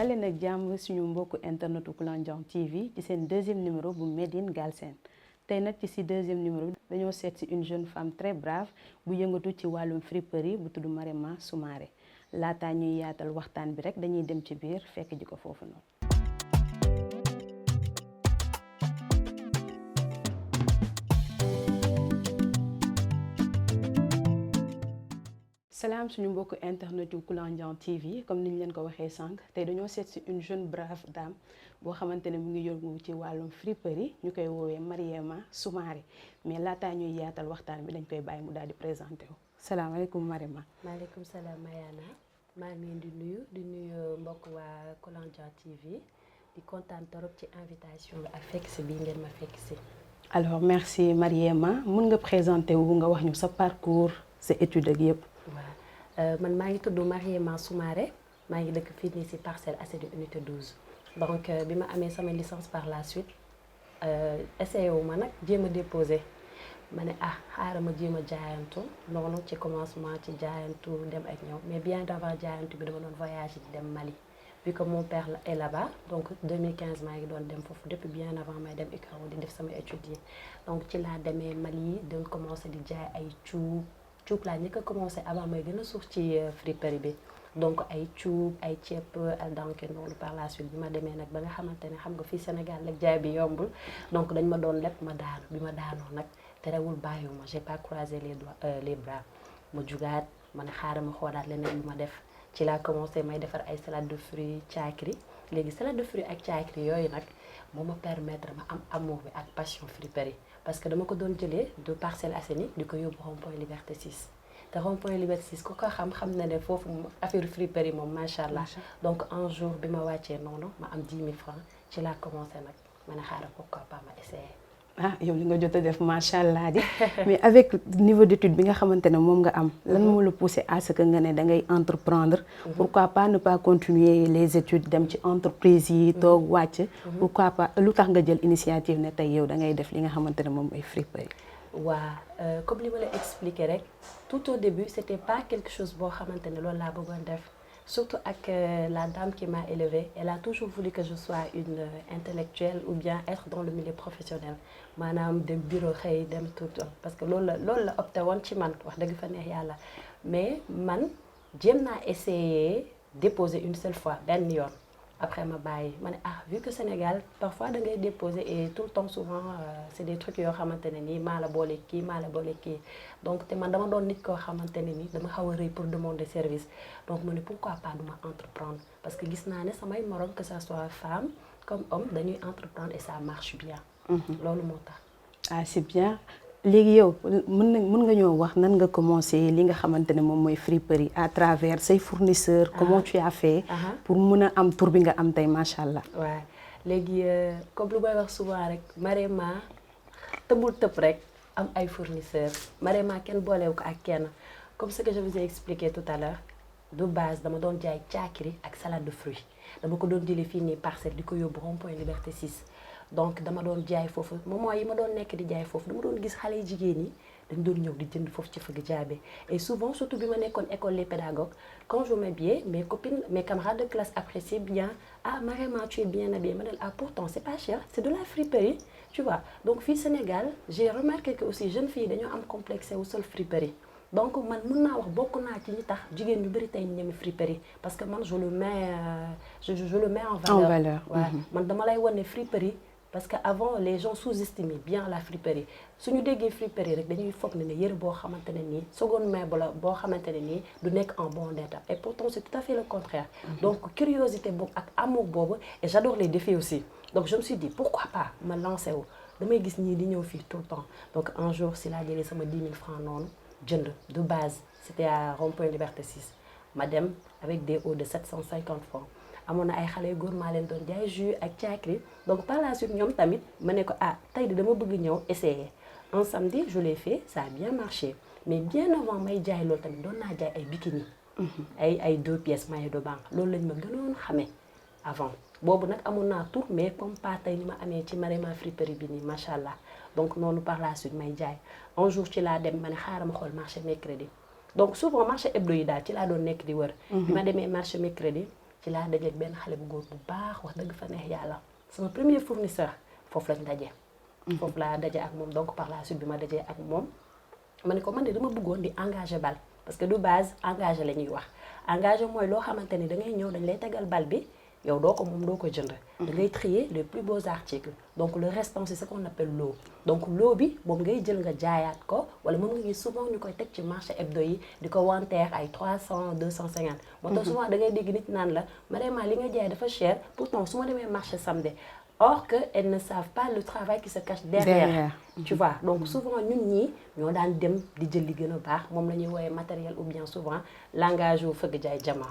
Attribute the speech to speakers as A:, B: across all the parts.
A: daleen ak jàmm suñu mbokku internetu Kulanjan TV ci seen deuxième numéro bu Made in Galsen tey nag ci si deuxième numéro bi dañoo seet si une jeune femme très brave bu yëngatu ci wàllum friperie bu tudd Mariema Soumaré laataa ñuy yaatal waxtaan bi rek dañuy dem ci biir fekk ji ko foofu noonu. salaam suñu mbokku internet yu Kulanjan TV comme niñ leen ko waxee sànq tey dañoo seet si une jeune brave dame boo xamante ne mu ngi yëngu ci wàllum friperie ñu koy woowee Mariema Soumaré mais laataa ñuy yaatal waxtaan bi dañ koy bàyyi mu daal di présenté wu. salaamaaleykum Mariema.
B: maaleykum salaam Mayana maa ngi leen di nuyu mbokk waa Kulanjan TV di kontaan torop ci invitation bi ak fekk si bii ngeen ma fekk si.
A: alors merci Mariema mun nga présenté wu nga wax ñu sa parcours sa étude ak yëpp.
B: man maa ngi tudd Mariema Soumaré maa ngi dëkk fii nii si Parcelles Assainies unité 12 donc bi ma amee sama licence par la suite essayé wu ma nag jéem a déposé ma ne xaaral ma jéem a jaayantu noonu ci commencement ci jaayantu dem ak ñëw mais bien avant jaayantu bi dama doon voyage ci dem Mali vu que mon père est là-bas donc 2015 maa ngi doon dem foofu depuis bien avant may dem UCAO di def sama études yi donc ci laa demee Mali doon commencé di jaay ay cuub laa njëkk a commencé avant may gën a suuf ci friperie bi donc ay cuub ay ceeb al danke noonu par la suite bi ma demee nag ba nga xamante ne xam nga fii Sénégal nag jaay bi yombul donc dañ ma doon leb ma daanu bi ma daanoo nag terewul bàyyiwuma j'ai pas croisé les bras ma jugaat ma ne xaaral ma xoolaat leneen lu ma def ci laa commencé may defar ay salade de fruits caakiri léegi salade de fruits ak caakiri yooyu nag moo ma permettre ma am amour bi ak passion friperie parce que dama ko doon jëlee de Parcelles Assainies di ko yóbbu rond-point Liberté 6 te rond-point Liberté 6 ku ko xam na ne foofu affaire friperie moom macha allah donc un jour bi ma wàccee noonu ma am 10 000 francs ci laa commencé nag ma ne xaaral pourquoi pas ma essayer.
A: yow li nga jot a def macha allah di mais avec niveau d'étude bi nga xamante ne moom nga am lan moo la poussé à ce que nga ne da ngay entreprendre pourquoi pas ne pas continuer les études dem ci entreprise yi toog wàcc pourquoi pas lu tax nga jël initiative ne tey yow da ngay def li nga xamante ne moom ay friperie.
B: waa comme li ma la expliqué rek tout au début c'était pas quelque chose boo xamante ne loolu laa bëggoon def surtout ak la dame qui m'a élevée elle a toujours voulu que je sois une intellectuelle ou bien être dans le milieu professionnel maanaam dem bureau xëy dem tout parce que loolu la opté woon ci man wax dëgg fa neex yàlla mais man jéem naa essayer déposer une seule fois benn yoon après ma bàyyi ma ne vu que Sénégal parfois da ngay déposer et tout le temps souvent c'est des trucs yoo xamante ne nii maa la boole kii donc te man dama doon nit koo xamante ne nii dama xaw a rëy pour demander service donc ma ne pourquoi pas duma entreprendre parce que gis naa ne samay morom que ça soit femme comme homme dañuy entreprendre et ça marche bien. loolu moo tax.
A: c'est bien léegi yow mën nga ñoo wax nan nga commencé li nga xamante ne moom mooy friperie à travers say fournisseurs. comment tu as fait. pour mën a am tur bi nga am tey macha allah.
B: waaw léegi comme lu may wax souvent rek Mariema tëbul tëb rek am ay fournisseurs Mariema kenn boolewu ko ak kenn comme ce que je vous ai expliqué tout à l'heure de base dama doon jaay caakiri ak salade de fruits dama ko doon jëlee fii nii Parcelles di ko yóbbu rond-point Liberté 6. donc dama doon jaay foofu moment yi ma doon nekk di jaay foofu dama doon gis xale yi jigéen yi dañ doon ñëw di jënd foofu ci fëgg jaabe et souvent surtout bi ma nekkoon école les pédagogues quand je m'habillais mes copines mes camarades de classe appréciaient bien Mariema tu es bien habillée ma ne pourtant c'est pas cher c'est de la friperie tu vois donc fii Sénégal j'ai remarqué que aussi jeunes filles dañoo am complexe wu sol friperie donc man mën naa wax bokk naa ci ñi tax jigéen ñu bëri tey ñu ñeme friperie parce que man je le mets en valeur man dama lay wane friperie parce que avant les gens sous-estimaient bien la friperie suñu déggee friperie rek dañuy foog ne yëre boo xamante ne nii seconde main boo xamante ne nii du nekk en bon état et pourtant c'est tout à fait le contraire donc curiosité boobu ak amour boobu et j'adore les défis aussi donc je me suis dit pourquoi pas ma lancer wu damay gis ñii di ñëw fii tout le temps donc un jour si laa jëlee sama 10 000 francs noonu jënd de base c'était à rond-point Liberté 6 ma dem avec des hauts de 750 francs amoon na ay xale yu góor maa leen doon jaay jus ak caakiri donc par la suite ñoom tamit ma ne ko tey de dama bëgg ñëw essayer un samedi je l'ai fait ça a bien marché mais bien avant may jaay loolu tamit doon naa jaay ay bikini ay 2 pièces maillot de bain loolu lañ ma gënoon xamee avant boobu nag amoon naa tur mais comme pas tey ni ma amee ci Mariema friperie bi nii macha allah donc noonu par la suite may jaay un jour ci laa dem ma ne xaaral ma xool marché mercredi donc souvent marché hebdo yi daal ci laa doon nekk di wër bi ma demee marché mercredi ci laa dajeeg benn xale bu góor bu baax wax dëgg fa neex yàlla sama premier fournisseur foofu lañ daje. foofu laa daje ak moom donc par la suite bi ma dajee ak moom ma ne ko man de dama bëggoon di engagé bal parce que de base engagé la ñuy wax engagé mooy loo xamante ni da ngay ñëw dañ lay tegal bal bi yow doo ko moom doo ko jënd. da ngay trier les plus beaux articles donc le restant c'est ce qu'on appelle lot donc lot bi moom ngay jël nga jaayaat ko wala moom nga gis souvent ñu koy teg ci marché hebdo yi di ko wanteer ay 300 250. moo tax souvent da ngay dégg nit naan la vraiment li nga jaay dafa cher pourtant su ma demee marché samedi. Or que elles ne savent pas le travail qui se cache derrière. Tu vois donc souvent ñun ñii ñoo daan dem di jël li gën a baax moom la ñuy woowee matériel ou bien souvent langage wu fëgg jaay jama.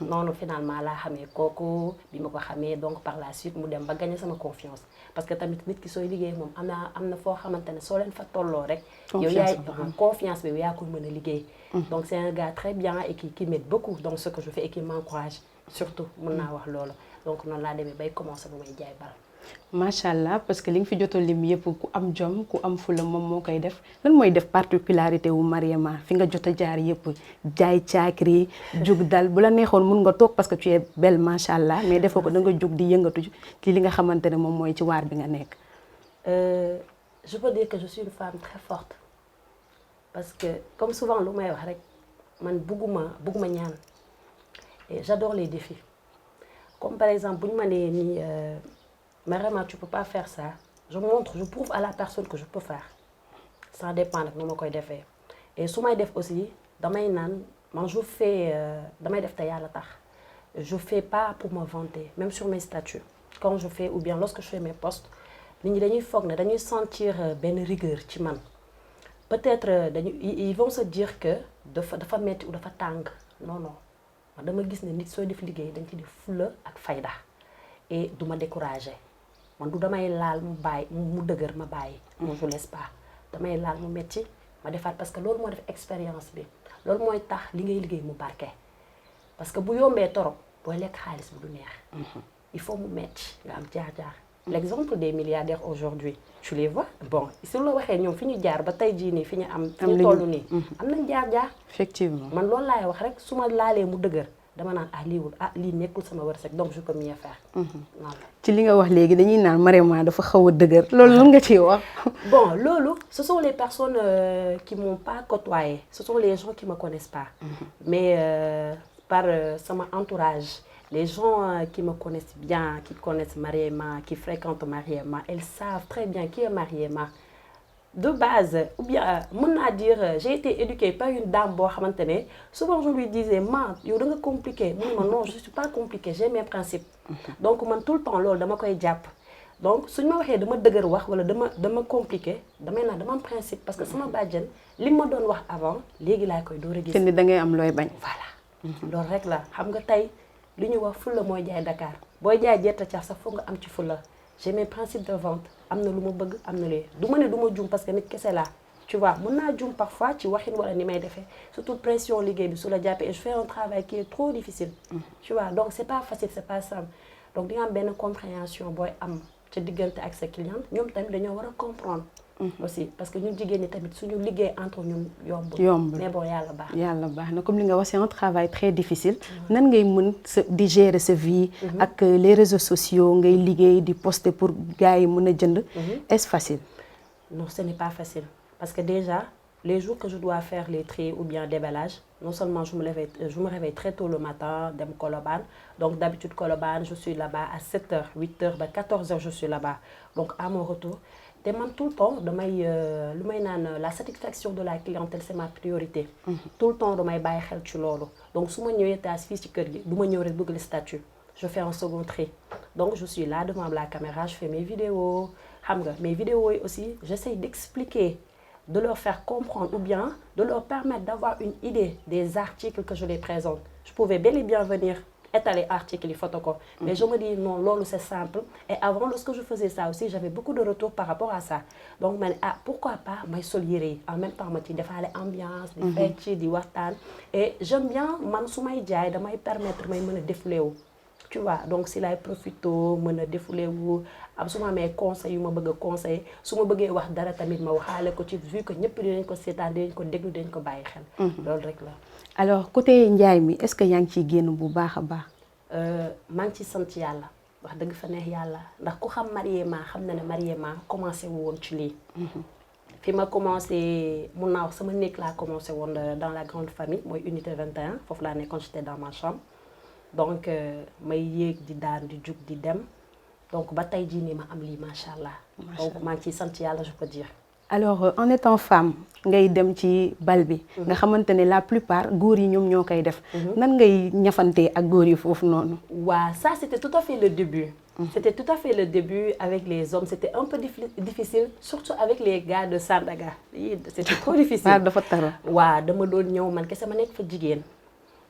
B: noonu finalement laa xamee kooku bi ma ko xamee donc par la suite mu dem ba gagner sama confiance parce que tamit nit ki sooy liggéey moom am na foo xamante ne soo leen fa tolloo rek. yow yaay confiance bi yaa ko mën a liggéey. donc c'est un gars très bien et qui m'aide beaucoup dans ce que je fais et qui m'encourage surtout mën naa wax loolu donc noonu laa demee bay commencer bu may jaay bal.
A: macha allah parce que li nga fi jot a lim yëpp ku am jom ku am fula moom moo koy def lan mooy def particularité wu Mariama fi nga jot a jaar yëpp jaay caakiri jug dal bu la neexoon mun nga toog parce que tu es belle macha allah mais defoo ko da nga jug di yëngatu ci li nga xamante ne moom mooy ci waar bi nga nekk.
B: je peux dire que je suis une femme très forte parce que comme souvent lu may wax rek man bugguma ñaan et j'adore les défis comme par exemple bu ñu ma nee nii. Mais vraiment, tu peux pas faire ça. Je prouve à la personne que je peux faire. Ça dépend de comment je fais. Et si je fais aussi, je fais damay def te yàlla tax. Je fais pas pour me vanter, même sur mes statuts. Quand je fais, ou bien lorsque je fais mes posts, nit ñi dañuy foog ne dañuy sentir benn rigueur ci man. Peut-être ils vont se dire que dafa metti ou dafa tàng. Non. Dama gis ne nit sooy def liggéey dañ ci def fulla ak fayda. Et du ma décourager. man du damay laal mu bàyyi mu dëgër ma bàyyi. moi je laisse pas damay laal mu metti ma defaat parce que loolu moo def expérience bi loolu mooy tax li ngay liggéey mu barke. parce que bu yombee torop booy lekk xaalis bi du neex. il faut mu metti nga am jaar-jaar. l'exemple des milliardaires aujourd'hui tu les vois bon su la waxee ñoom fi ñu jaar ba tey jii nii fi ñu am. fi ñu toll nii am nañ jaar-jaar.
A: effectivement
B: man loolu laay wax rek su ma laalee mu dëgër. dama naan lii nekkul sama wërsëg donc je peux mieux faire.
A: ci li nga wax léegi dañuy naan Mariama dafa xaw a dëgër loolu lan nga ciy wax.
B: bon loolu ce sont les personnes qui m'ont pas côtoyé ce sont les gens qui me connaissent pas. mais par sama entourage les gens qui me connaissent bien qui connaissent Mariama qui fréquentent Mariama elles savent très bien qui est Mariama. De base ou bien mën naa dire j'ai été éduquée par une dame boo xamante ne souvent je lui disais yow da nga compliqué mu ne ma non je suis pas compliquée j'ai mes principes. donc man tout le temps loolu dama koy jàpp. donc suñu ma waxee dama dëgër wax wala dama compliqué damay naan dama am principe parce que sama bàjjen li ma doon wax avant léegi laa koy door a gis.
A: te ni da ngay am looy bañ.
B: voilà loolu rek la xam nga tey li ñuy wax fulla mooy jaay Dakar booy jaay gerte caaf sax foog nga am ci fulla. j'ai mes principes de vente am na lu ma bëgg am na lee du ma ne du ma juum parce que nit kese laa tu vois mën naa juum parfois ci waxin wala ni may defee surtout pression liggéey bi su la jàppee et je fais un travail qui est trop difficile. tu vois donc c'est pas facile c'est pas simple donc di nga am benn compréhension booy am ca diggante ak sa client ñoom tamit dañoo war a comprendre. aussi parce que ñun jigéen ñi tamit suñu liggéey entre ñun yombul. mais bon yàlla baax na comme li nga wax c'est un travail très difficile. nan ngay mën di gérer sa vie. ak les réseaux sociaux ngay liggéey di poster pour gars yi mën a jënd. est-ce facile? non ce n'est pas facile parce que déjà les jours que je dois faire les tri ou bien déballage non seulement je me réveille très tôt le matin dem Colobane donc d'habitude Colobane je suis là-bas à 7h 8h ba 14h je suis là-bas donc à mon retour. te man tout le temps damay lu may naan la satisfaction de la clientèle c'est ma priorité. tout le temps damay bàyyi xel ci loolu donc su ma ñëwee taas fii ci kër gi du ma ñëw rek bëgg le statut je fais un second tri donc je suis là devant la caméra je fais mes vidéos xam nga mes vidéos yi aussi j'essaie d'expliquer de leur faire comprendre ou bien de leur permettre d'avoir une idée des articles que je les présente je pouvais bel et bien venir étaler article yi photo ko mais je me dis non loolu c'est simple et avant lorsque je faisais ça aussi j'avais beaucoup de retours par rapport à ça donc ma ne pourquoi pas may sol yére yi en même temps ma ci defaale ambiance di fecc di waxtaan et j'aime bien man su may jaay damay permettre may mën a défouler wu tu vois donc si lay profito mën a défouler wu am su ma amee conseil yu ma bëgg a conseil su ma bëggee wax dara tamit ma waxaale ko ci vu que ñëpp dinañ ko seetaan dinañ ko déglu dinañ ko bàyyi xel loolu rek la
A: alors côté njaay mi est-ce que yaa ngi ciy génn bu baax a baax.
B: maa ngi ci sant yàlla wax dëgg fa neex yàlla ndax ku xam Mariema xam na ne Mariema commencé woon ci lii. fi ma commencé mun naa wax sama néeg laa commencé woon dans la grande famille mooy unité 21 foofu laa nekkoon j'étais dans ma chambre donc may yéeg di daan di jug di dem donc ba tey jii nii ma am lii macha allah. donc maa ngi ciy sant yàlla je peux dire.
A: alors en étant femme ngay dem ci bal bi. nga xamante ne la plupart góor yi ñoom ñoo koy def. nan ngay ñafantee ak góor yi foofu noonu.
B: waaw ça c'était tout à fait le début. C'était tout à fait le début avec les hommes. C'était un peu difficile, surtout avec les gars de Sandaga. C'était trop difficile. Ouais, dama doon ñëw man kese ma nekk fa jigéen.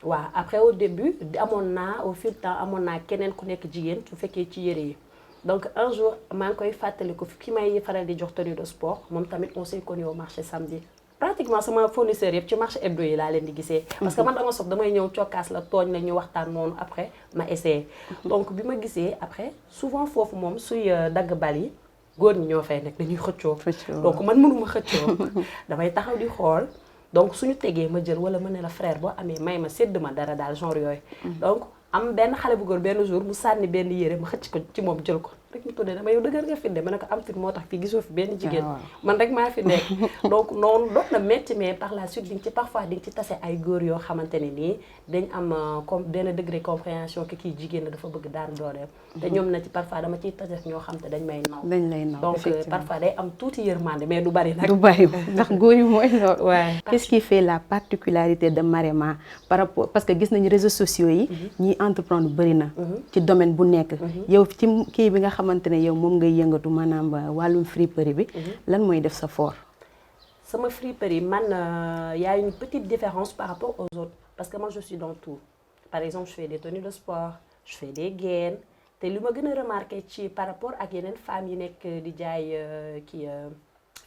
B: waaw après au début amoon naa au fil du temps amoon naa keneen ku nekk jigéen su fekkee ci yére yi. donc un jour maa ngi koy fàttaliku ki may faral di jox tenue de sport moom tamit on s'est connu au marché samedi. pratiquement sama fournisseur yëpp ci marché hebdo yi laa leen di gisee. parce que man dama soog damay ñëw cokkaas la tooñ la ñu waxtaan noonu après ma essayé. donc bi ma gisee après souvent foofu moom suy dagg bal yi góor ñi ñoo fay nekk dañuy xëccoo. donc man mënuma xëccoo damay taxaw di xool. donc suñu tegee ma jël wala ma ne la frère boo amee may ma sédd ma dara daal genre yooyu. donc am benn xale bu góor benn jour mu sànni benn yére ma xëcc ko ci moom jël ko. rek mu tuddee dama yow dëgër nga fi de ma ne ko am fit moo tax fii gisoo fi benn jigéen man rek maa fi nekk donc noonu doon na métti mais par la suite di nga ci parfois di nga ci tase ay góor yoo xamante ne nii dañ am comme benn degré compréhension que kii jigéen la dafa bëgg daan dooleem te ñoom na ci parfois dama ciy tase ñoo xam te dañ may naw
A: dañ lay naw
B: donc parfois day am tuuti yërmande mais du bari nag
A: du bari ndax góor yi mooy loolu qu'est-ce qui fait la particularité de Mariema par rapport parce que gis nañu réseaux sociaux yi ñiy entreprendre bëri na ci domaine bu nekk yow ci kii bi nga xamante ne yow moom ngay yëngatu maanaam wàllum friperie bi lan mooy def sa fort.
B: sama friperie man y a une petite différence par rapport aux autres parce que moi je suis dans tout par exemple je fais des tenues de sport je fais des gaines te li ma gën a remarqué ci par rapport ak yeneen femmes yi nekk di jaay kii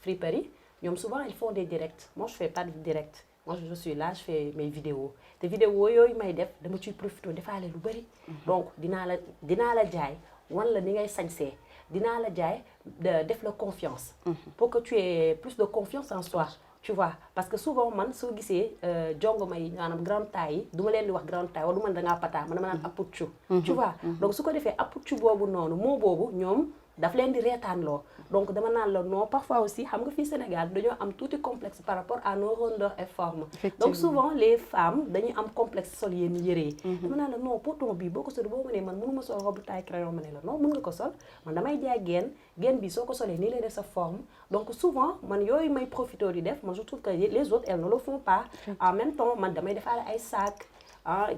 B: friperie ñoom souvent ils font des directs moi je fais pas de direct moi je suis là je fais mes vidéos te vidéos yooyu may def dama ciy profité defaale lu bari donc dinaa la jaay wan la ni ngay sañsee dinaa la jaay def la confiance pour que tu aies plus de confiance en soi tu vois parce que souvent man soo gisee jongo may maanaam grande taille yi du ma leen di wax grande taille wala du ma dangaa pataa man dama naan appuccu tu vois donc su ko defee appuccu boobu noonu moo boobu ñoom daf leen di reetaanloo donc dama naan la non parfois aussi xam nga fii Sénégal dañoo am tuuti complexe par rapport à nos rondeurs et formes donc souvent les femmes dañuy am complexe sol yenn yére yi dama naan la non poton bii boo ko sol boo ma ne man mënuma sol robe taille crayon ma ne la non mën nga ko sol man damay jaay geen bi soo ko solee nii lay def sa forme donc souvent man yooyu may profité di def man je trouve que les autres elles ne le font pas en même temps man damay defaale ay sac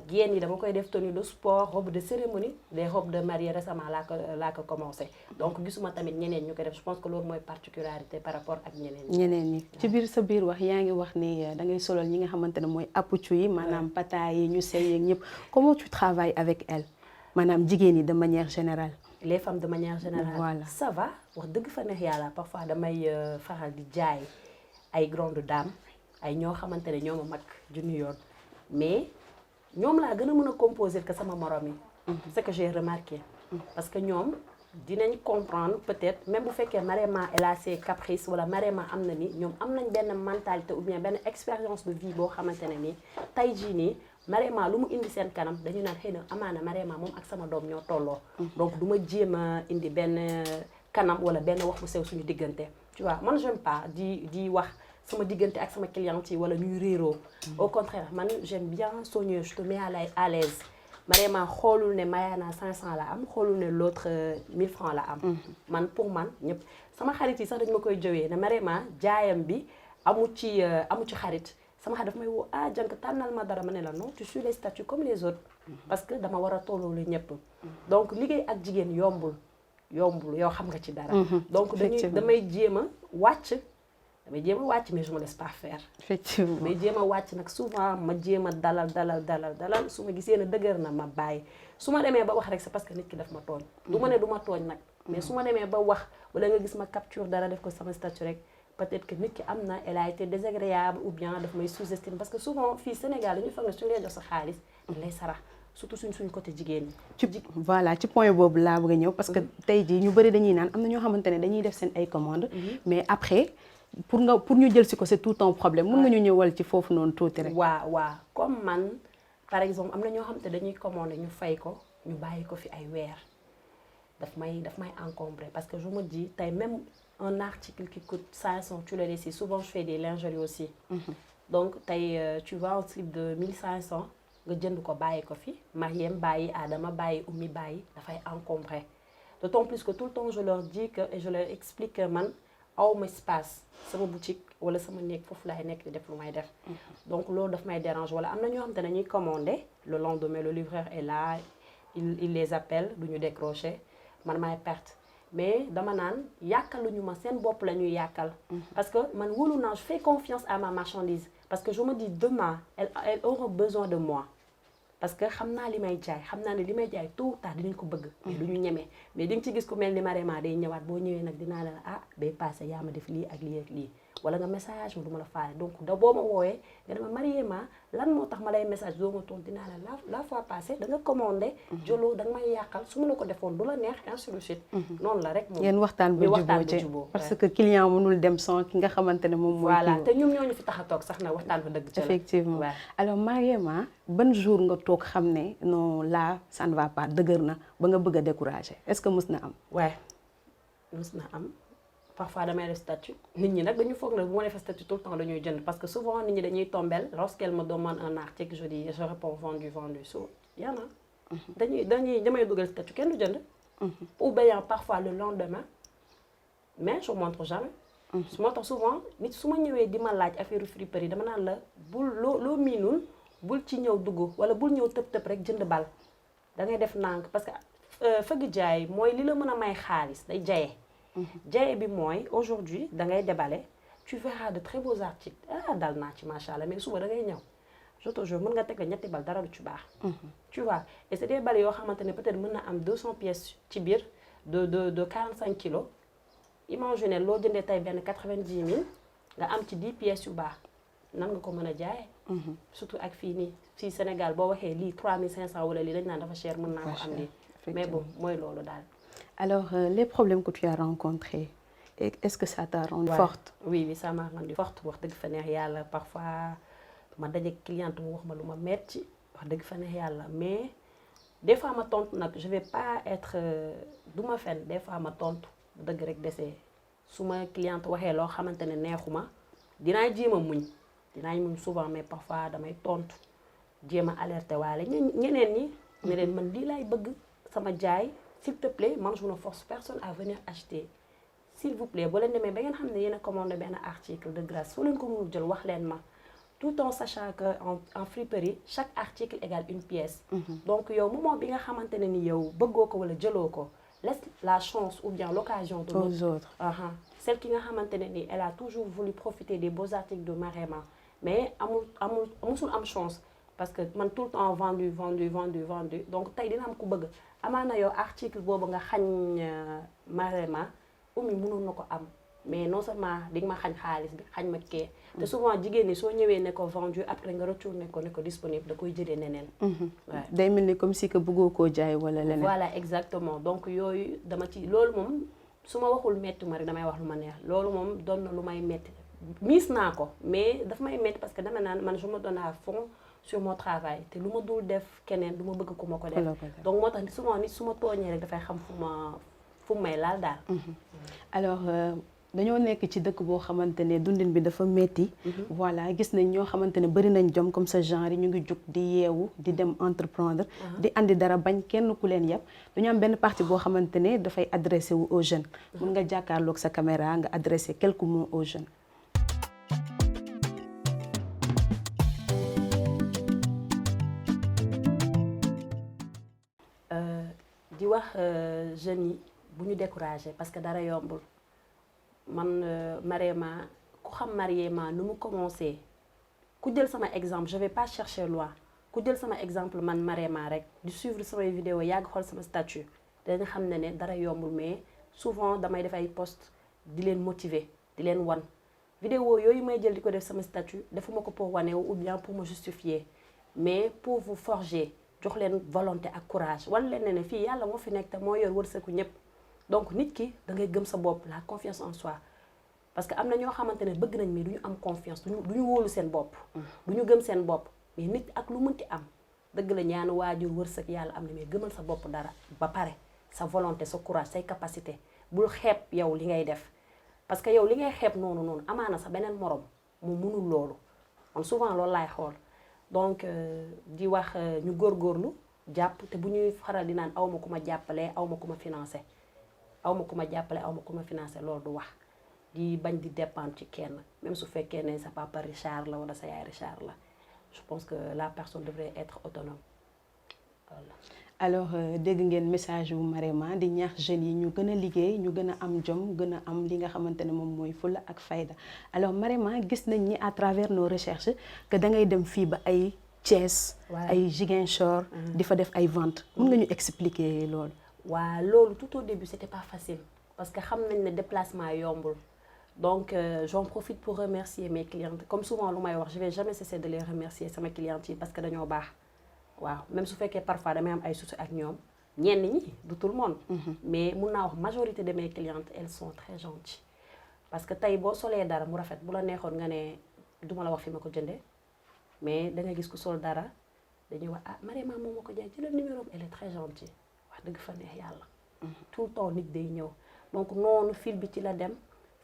B: génn yi dama koy def tenue de sport robe de cérémonie des robes de mariée récemment laa ko commencé donc gisuma tamit ñeneen ñu ko def je pense que loolu mooy particularité par rapport ak ñeneen
A: ñi ci biir sa biir wax yaa ngi wax ni da ngay solal ñi nga xamante ne mooy appuccu yi maanaam pata yi ñu sey yeeg ñëpp comment tu travailles avec elles maanaam jigéen yi de manière générale
B: les femmes de manière générale
A: voilà
B: ça va wax dëgg fa neex yàlla parfois damay faral di jaay ay grandes dames ay ñoo xamante ne ñoo ma mag junni yoon mais ñoom laa gën a mën a composer que sama morom yi ce que j'ai remarqué parce que ñoom dinañ comprendre peut-être même bu fekkee Mariema elle a ses caprices wala Mariema am na ni ñoom am nañ benn mentalité ou bien benn expérience de vie boo xamante ne nii tey jii nii Mariema lu mu indi seen kanam dañu naan xëy na amaana Mariema moom ak sama doom ñoo tolloo donc du ma jéem a indi benn kanam wala benn wax bu sew suñu diggante tu vois man j'aime pas di wax sama diggante ak sama cliente yi wala ñuy réeroo au contraire man j'aime bien soo ñëwee je te mets à l'aise Mariema xoolul ne Mayana 500 la am xoolul ne l'autre 1000 francs la am man pour man ñëpp sama xarit yi sax dañu ma koy jowee ne Mariema jaayam bi amu ci xarit sama xarit dafa may woo jànk tànnal ma dara ma ne la non tu suis les statuts comme les autres parce que dama war a tolloolu ñëpp donc liggéey ak jigéen yombul yow xam nga ci dara donc damay jéem a wàcc mais je me laisse pas faire.
A: effectivement
B: mais jéem a wàcc nag souvent ma jéem a dalal su ma gisee ne dëgër na ma bàyyi su ma demee ba wax rek c'est parce que nit ki daf ma tooñ. du ma ne du ma tooñ nag. mais su ma demee ba wax wala nga gis ma capture dara def ko sama statut rek peut-être que nit ki am na elle a été désagréable ou bien daf may sous-estime parce que souvent fii Sénégal dañuy foog ne suñu lay jox sa xaalis dañ lay sarax surtout suñ côté jigéen ñi.
A: voilà ci point boobu laa bëgg a ñëw parce que tey jii ñu bëri dañuy naan am na ñoo xamante ne dañuy def seen ay commandes mais après. pour ñu jël si ko c'est tout un problème mën nga ñu ñëwal ci foofu noonu tuuti rek.
B: waaw comme man par exemple am na ñoo xam te dañuy commander ñu fay ko ñu bàyyi ko fi ay weer daf may encombrer parce que je me dis tey même un article qui coûte 500 tu le laisses souvent je fais des lingeries aussi. Donc tey tu vois un slip de 1500 nga jënd ko bàyyi ko fi Mariem bàyyi Adama bàyyi Oumy bàyyi dafay encombrer d'autant plus que tout le temps je leur dis que et je leur explique que man awma espace sama boutique wala sama néeg foofu laay nekk di def lu may def. Donc loolu daf may dérange wala am na ñoo xam te ne ñuy commander le lendemain le livreur est là il les appelle du ñu décrocher man maay perte. Mais dama naan yàkkaluñu ma seen bopp la ñuy yàkkal. Parce que man wóolu naa je fais confiance à ma marchandise parce que je me dis demain elle aura besoin de moi. Parce que xam naa li may jaay xam naa ne li may jaay tôt ou tard dinañ ko bëgg. mais du ñu ñeme mais di nga ci gis ku mel ni Marema day ñëwaat boo ñëwee nag dinaa la ah bay passé yaa ma def lii ak lii ak lii wala nga message ma du ma la faale donc da boo ma woowee nga dama Marema lan moo tax ma lay message doo ma tontu dinaa la fois passé da nga commandé. jëloo da nga may yàqal su ma la ko defoon du la neex ainsi de suite. noonu la rek moom
A: yéen waxtaan ba juboo parce que client mënul dem sans ki nga xamante ne moom mooy.
B: voilà te ñoom ñoo ñu fi tax a toog sax na waxtaan fa dëgg.
A: effectivement alors Marema ban jour nga toog xam ne non là ça ne va pas dëgër na ba nga bëgg a décourager est-ce que mës na am.
B: waaw mës na am. Parfois damay def statut nit ñi nag dañu foog ne bu ma defee statut tout le temps dañuy jënd parce que souvent nit ñi dañuy tombel lorsqu'elle me demande un article je dis je réponds vendu so y en a damay dugal statut kenn du jënd ou bien parfois le lendemain mais je montre jamais su moo tax souvent nit su ma ñëwee di ma laaj affaire friperie dama naan la bul loo miinul bul ci ñëw dugg wala bul ñëw tëb rek jënd bal da ngay def nànk parce que fëgg jaay mooy li la mën a may xaalis day jaye jaye bi mooy aujourd'hui da ngay déballer tu verras de très beaux articles dal naa ci macha allah mais suba da ngay ñëw je te jure mën nga teg la ñetti bal dara du ci baax. tu vois et c'est des balles yoo xamante ne peut-être mën na am 200 pièces ci biir de 45 kilos imagine loo jëndee tey benn 90 000 nga am ci 10 pièces yu baax nan nga ko mën a jaayee. surtout ak fii nii fii Sénégal boo waxee lii 3500 wala lii dañ naan dafa cher mën naa ko am lii. mais bon mooy loolu daal.
A: Alors, les problèmes que tu as rencontrés, est-ce que ça t'a rendu forte?
B: Oui, ça m'a rendu forte. Wax dëgg fa neex yàlla parfois ma daje cliente mu wax ma lu ma metti wax dëgg fa neex yàlla mais des fois ma tontu nag je vais pas être du ma fen des fois ma tontu dëgg rek desee su ma cliente waxee loo xamante ne neexuma dinaa jéem a muñ dinaa muñ souvent mais parfois damay tontu jéem a alerter waale ñeneen ñi ne leen man lii laay bëgg sama jaay. S'il te plaît, moi je ne force personne à venir acheter. S'il vous plaît, boo leen demee ba ngeen xam ne yéen a commandé benn article de grâce soo leen ko mënul jël wax leen ma tout en sachant que en friperie chaque article égale une pièce. Donc yow moment bi nga xamante ne ni yow bëggoo ko wala jëloo ko laisse la chance ou bien l'occasion de
A: aux autres.
B: Celle ki nga xamante ne ni elle a toujours voulu profiter des beaux articles de Marema mais musul am chance. Parce que man tout le temps vendu donc tey dina am ku bëgg amaana yow article boobu nga xañ Marema Oumy mënoon na ko am mais non seulement di nga ma xañ xaalis bi xañ ma kee te souvent jigéen ñi soo ñëwee ne ko vendu après nga retourné ko ne ko disponible da koy jëlee neneen.
A: day mel ni comme si que bëggoo koo jaay wala leneen.
B: voilà exactement donc yooyu dama ci loolu moom su ma waxul metti ma rek damay wax lu ma neex loolu moom doon na lu may metti miis naa ko mais daf may metti parce que dama naan man je me donne à fond sur mon travail te lu ma dul def keneen du ma bëgg ku ma ko def donc moo tax souvent nit su ma tooñee rek dafay xam fu may laal daal.
A: alors dañoo nekk ci dëkk boo xamante ne dundin bi dafa metti voilà gis nañ ñoo xamante ne bari nañ jom comme ça genre yi ñu ngi jóg di yeewu di dem entreprendre di andi dara bañ kenn ku leen yàpp dañu am benn partie boo xamante ne dafay adressé wu aux jeunes mun nga jàkkaarloog sa caméra nga adressé quelques mots aux jeunes.
B: di wax jeunes yi bu ñu découragé parce que dara yombul man Marema ku xam Marema nu mu commencé ku jël sama exemple je vais pas chercher loin ku jël sama exemple man Marema rek di suivre samay vidéo yàgg xool sama statut dañu xam ne dara yombul mais souvent damay def ay post di leen motiver di leen wan vidéo yooyu may jël di ko def sama statut defuma ko pour wane ou bien pour me justifier mais pour vous forger jox leen volonté ak courage wala leen ne fii yàlla moo fi nekk te moo yor wërsëgu ñëpp donc nit ki da ngay gëm sa bopp la confiance en soi parce que am na ñoo xamante ne bëgg nañ mais du ñu am confiance du ñu wóolu seen bopp du ñu gëm seen bopp mais nit ak lu mënti am dëgg la ñaanu waajur wërsëg yàlla am na mais gëmal sa bopp dara ba pare sa volonté sa courage say capacité bul xeeb yow li ngay def parce que yow li ngay xeeb noonu amaana sa beneen morom mu mënul loolu man souvent loolu laay xool donc di wax ñu góorgóorlu jàpp te bu ñuy faral di naan aw ma ku ma jàppale aw ma ku ma financé aw ma ku ma jàppale aw ma ku ma financé loolu du wax di bañ di dépendre ci kenn même su fekkee ne sa papa Richard la wala sa yaay Richard la je pense que la personne devrait être autonome voilà.
A: alors dégg ngeen message wu Marema di ñaax jeunes yi ñu gën a liggéey ñu gën a am jom gën a am li nga xamante ne moom mooy fulla ak fayda alors Marema gis nañ ni à travers nos recherches que da ngay dem fii ba ay Thiès ay Ziguinchor di fa def ay ventes mën nga ñu expliquer loolu.
B: waaw loolu tout au début c'était pas facile parce que xam nañ ne déplacement yombul donc j'en profite pour remercier mes clientes comme souvent lu may wax je vais jamais cesser de les remercier sama clientes yi parce que dañoo baax waaw même su fekkee parfois damay am ay soucis ak ñoom ñenn ñi du tout le monde mais mun naa wax majorité de mes clientes elles sont très gentilles parce que tey boo solee dara mu rafet bu la neexoon nga ne duma la wax fi ma ko jëndee mais da nga gis ku sol dara dañuy wax ah Marema moom moo ko jaay jëlal numéro elle est très gentille wax dëgg fa neex yàlla tout le temps nit day ñëw donc noonu fil bi ci la dem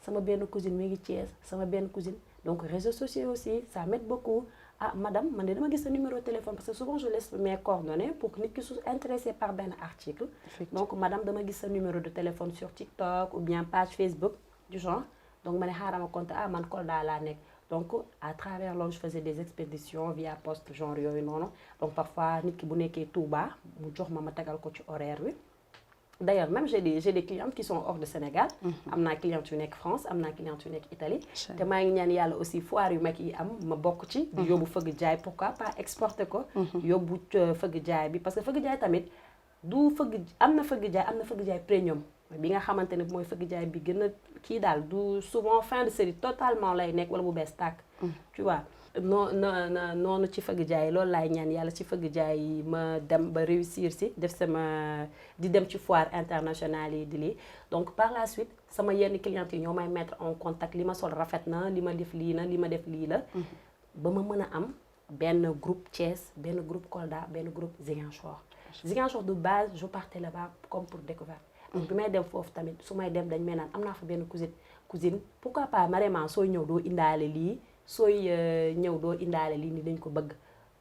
B: sama benn cousine mi ngi Thiès sama benn cousine donc réseaux sociaux aussi ça m'aide beaucoup ah madame man de dama gis sa numéro de téléphone parce que souvent je laisse mes coordonnées pour que nit ki su intéressé par benn article donc madame dama gis sa numéro de téléphone sur TikTok ou bien page Facebook du genre donc ma ne xaaral ma compte ah man Kolda laa nekk donc à travers loolu je faisais des expéditions via poste genre yooyu noonu donc parfois nit ki bu nekkee Touba mu jox ma tegal ko ci horaire bi d'ailleurs même j'ai des clientes qui sont hors de Sénégal am naa clientes yu nekk France am naa clientes yu nekk Italie te maa ngi ñaan yàlla aussi foire yu mag yi am ma bokk ci di yóbbu fëgg jaay pourquoi pas exporter ko yóbbu fëgg jaay bi parce que fëgg jaay tamit du fëgg am na fëgg jaay premium bi nga xamante ne mooy fëgg jaay bi gën a kii daal du souvent fin de série totalement lay nekk wala bu bees tàkk tu vois noonu ci fëgg jaay loolu laay ñaan yàlla ci fëgg jaay ma dem ba réussir si def sama di dem ci foire internationale yi di lii donc par la suite sama yenn clientes yi ñoo may mettre en contact li ma sol rafet na li ma def lii na li ma def lii la ba ma mën a am benn groupe Thiès benn groupe Kolda benn groupe Ziguinchor de base je partais là-bas comme pour découverte donc bi may dem foofu tamit su may dem dañ may naan am naa fa benn cousine pourquoi pas Marema sooy ñëw doo indaale lii sooy ñëw doo indaale lii ni dañ ko bëgg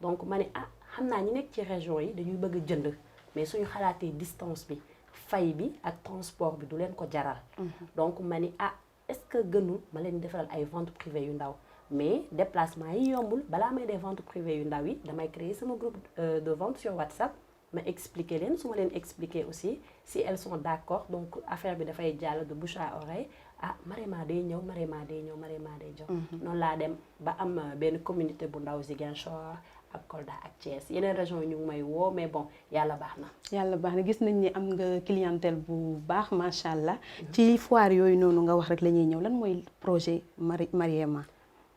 B: donc ma ne ah xam naa ñi nekk ci région yi dañuy bëgg a jënd mais suñu xalaatee distance bi fay bi ak transport bi du leen ko jaral donc ma ni ah est-ce que gënul ma leen defaral ay ventes privées yu ndaw mais déplacement yi yombul balaa may des ventes privées yu ndaw yi damay créer sama groupe de vente sur WhatsApp ma expliquer leen su ma leen expliquer aussi si elles sont d'accord donc affaire bi dafay jàll de bouche à oreille ah Marema day ñëw Marema day jox noonu laa dem ba am benn communauté bu ndaw Ziguinchor ak Kolda ak Thiès yeneen région yi ñu ngi may woo mais bon yàlla baax na.
A: yàlla baax na gis nañ ni am nga clientèle bu baax macha allah. ci foire yooyu noonu nga wax rek la ñuy ñëw lan mooy projet Marema.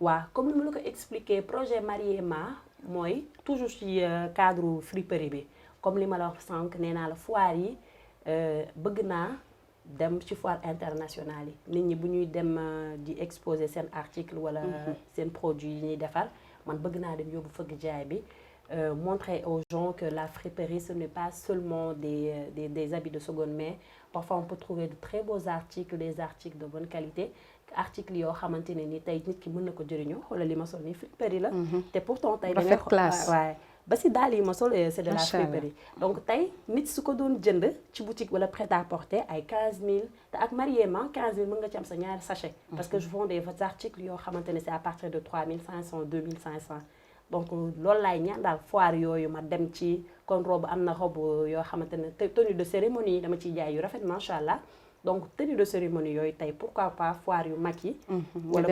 B: waaw comme ni ma la ko expliquer projet Marema mooy toujours ci cadre friperie bi comme li ma la wax sànq nee naa la foire yi bëgg naa dem ci foire internationale yi nit ñi bu ñuy dem di exposer seen article wala seen produit yi ñuy defar man bëgg naa dem yóbbu fëgg jaay bi montrer aux gens que la friperie ce n'est pas seulement des habits de seconde main parfois on peut trouver de très beaux articles des articles de bonne qualité articles yoo xamante ne ni tey nit ki mën na ko jëriñoo wala li ma sol nii friperie la te pourtant tey da ngay
A: classe
B: waaye ba si daal yi ma sol c'est de la friperie donc tey nit su ko doon jënd ci boutique wala prêt-à-porter ay 15000 te ak Marema 15000 mën nga ci am sa ñaari sachet parce que je vends des articles yoo xamante ne c'est à partir de 3500 2500 donc loolu laay ñaan daal foire yooyu ma dem ci kon robe am na robe yoo xamante ne tenue de cérémonie dama ciy jaay yu rafet macha allah donc tenue de cérémonie yooyu tey pourquoi pas foire yu mag yi. wala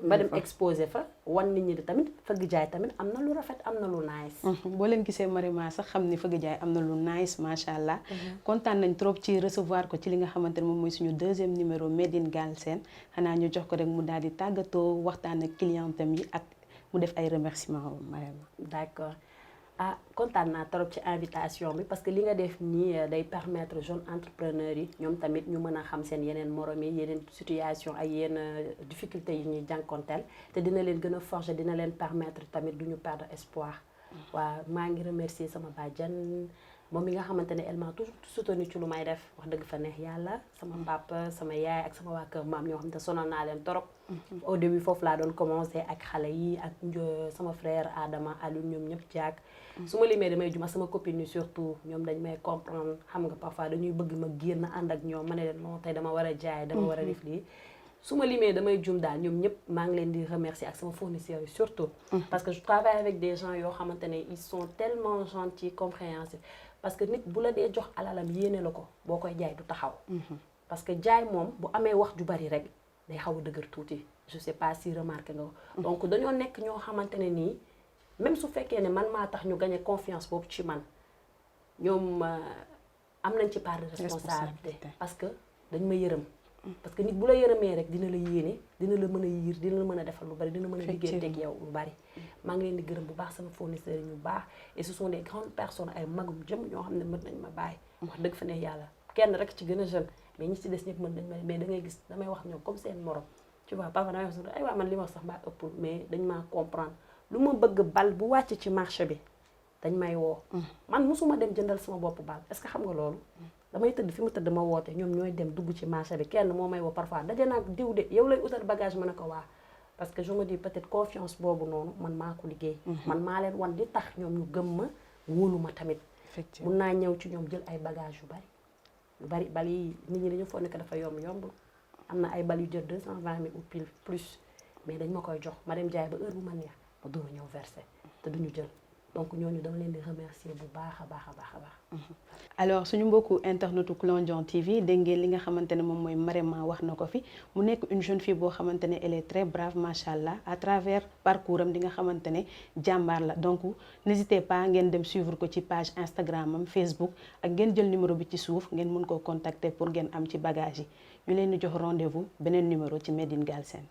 B: ba dem exposer fa wan nit ñi tamit fëgg jaay tamit am na lu rafet am na lu nice.
A: boo leen gisee Marema sax xam ni fëgg jaay am na lu nice macha allah. kontaan nañ trop ci recevoir ko ci li nga xamante ne moom mooy suñu deuxième numéro Made in Galsen xanaa ñu jox ko rek mu daal di tàggatoo waxtaan ak clientam yi ak mu def ay remerciements Marema.
B: d'accord. ah kontaan naa trop ci invitation bi parce que li nga def nii day permettre jeunes entrepreneurs yi ñoom tamit ñu mën a xam seen yeneen morom yi yeneen situation ay yenn difficultés yi ñuy jànkonteel te dina leen gën a forger dina leen permettre tamit du ñu perdre espoir waaw maa ngi remercier sama bàjjan moom mi nga xamante ne elle m'a toujours soutenu ci lu may def wax dëgg fa neex yàlla sama papa sama yaay ak sama waa kër maam ñoo xam ne sonal naa leen torop au début foofu laa doon commencé ak xale yi ak sama frère Adama Aliou ñoom ñëpp jaag su ma limee damay juma sama copine yi surtout ñoom dañ may comprendre xam nga parfois dañuy bëgg ma génn ànd ak ñoom ma ne leen non tey dama war a jaay dama war a def lii su ma limee damay jum daal ñoom ñëpp maa ngi leen di remercier ak sama fournisseurs yi surtout parce que je travaille avec des gens yoo xamante ne ils sont tellement gentils compréhensifs parce que nit bu la dee jox alalam yéene la ko boo koy jaay du taxaw parce que jaay moom bu amee wax ju bari rek day xaw a dëgër tuuti je sais pas si remarqué nga ko donc dañoo nekk ñoo xamante ne nii même su fekkee ne man maa tax ñu gagné confiance boobu ci man ñoom am nañ ci part de responsabilité parce que dañ ma yërëm parce que nit bu la yërëmee rek dina la yéene dina la mën a yiir dina la mën a defal lu bari dina mën a liggéey ak yow lu bari maa ngi leen di gërëm bu baax sama fournisseurs yi ñu baax et ce sont des grandes personnes ay magum jëm ñoo xam ne mën nañ ma bàyyi wax dëgg fa ne yàlla kenn rek ci gën a jeune mais ñi ci des ñëpp mën nañ ma mais da ngay gis damay wax ñoom comme seen morom tu vois parfois damay wax ay waa man li ma wax sax mbaa ëpp mais dañ maa comprendre lu ma bëgg bal bu wàcc ci marché bi dañ may woo man mosuma dem jëndal sama bopp bal est-ce que xam nga loolu damay tëdd fi mu tëdd ma woote ñoom ñooy dem dugg ci marché bi kenn moo may woo parfois daje naa diw de yow lay utal bagage ma ne ko waa parce que je me dis peut-être confiance boobu noonu man maa ko liggéey man maa leen wan di tax ñoom ñu gëm ma wóolu ma tamit mun naa ñëw ci ñoom jël ay bagage yu bari bal yi nit ñi dañu foog ne que dafa yomb am na ay bal yu jël 220 000 ou plus mais dañ ma koy jox ma dem jaay ba heure bu ma neex ma door a ñëw versé te duñu jël donc ñooñu dama leen di remercier bu baax a baax.
A: alors suñu mbokku internetu Kulanjan TV dégg ngeen li nga xamante ne moom mooy Marema wax na ko fi mu nekk une jeune fille boo xamante ne elle est très brave macha allah à travers parcours am di nga xamante ne jàmbaar la donc n'hésitez pas ngeen dem suivre ko ci page Instagram am Facebook ak ngeen jël numéro bi ci suuf ngeen mun koo contacter pour ngeen am ci bagage yi ñu leen di jox rendez-vous beneen numéro ci Made in Galsen.